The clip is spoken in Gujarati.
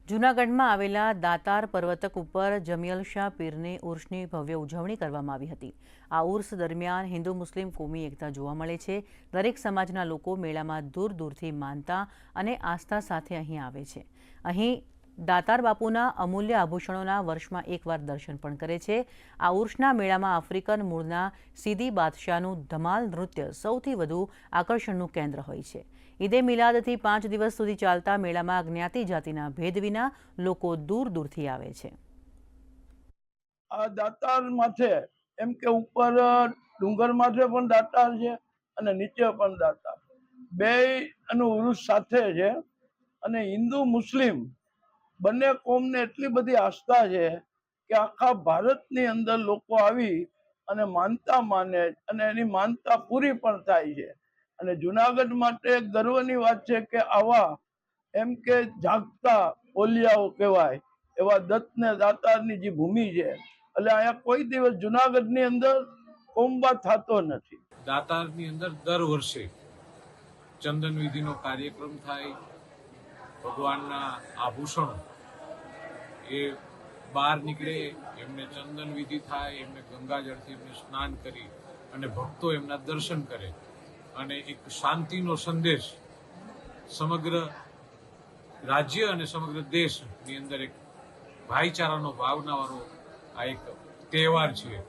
જૂનાગઢમાં આવેલા દાતાર પર્વતક ઉપર જમિયલ શાહ પીરની ઉર્સની ભવ્ય ઉજવણી કરવામાં આવી હતી। આ ઉર્સ દરમિયાન હિન્દુ મુસ્લિમ કોમી એકતા જોવા મળે છે। દરેક સમાજના લોકો મેળામાં દૂર દૂરથી માનતા અને આસ્થા સાથે અહીં આવે છે। અહીં દાતાર બાપુના અમૂલ્ય આભૂષણોના વર્ષમાં એકવાર દર્શન પણ કરે છે। આ ઉર્સના મેળામાં આફ્રિકન મૂળના સીદી બાદશાહનું ધમાલ નૃત્ય સૌથી વધુ આકર્ષણનું કેન્દ્ર હોય છે। ઈદે મિલાદથી 5 દિવસ સુધી ચાલતા મેળામાં જ્ઞાતિ જાતિના ભેદ વિના લોકો દૂર દૂરથી આવે છે। આ દાતાર માથે એમ કે ઉપર ડુંગર માથે પણ દાતાર છે અને નીચે પણ દાતાર, બેયનું ઉરુસ સાથે છે। અને હિન્દુ મુસ્લિમ બંને કોમને એટલી બધી આસ્થા છે કે આખા ભારતની અંદર લોકો આવી અને માનતા માને અને એની માનતા પૂરી પણ થાય છે। અને જુનાગઢ માટે ગર્વની વાત છે કે આવા એમ કે જાગતા ઓલિયાઓ કહેવાય એવા દત્ત ને દાતારની જે ભૂમિ છે, એટલે અહીંયા કોઈ દિવસ જુનાગઢની અંદર કોમવાદ થતો નથી। દાતારની અંદર દર વર્ષે ચંદન વિધિનો કાર્યક્રમ થાય, ભગવાનના આભૂષણો એ બહાર નીકળે, એમને ચંદન વિધિ થાય, એમને ગંગાજળથી એમને સ્નાન કરી અને ભક્તો એમના દર્શન કરે અને એક શાંતિનો સંદેશ સમગ્ર રાજ્ય અને સમગ્ર દેશની અંદર એક ભાઈચારાનો ભાવનાવાળો આ એક તહેવાર છે।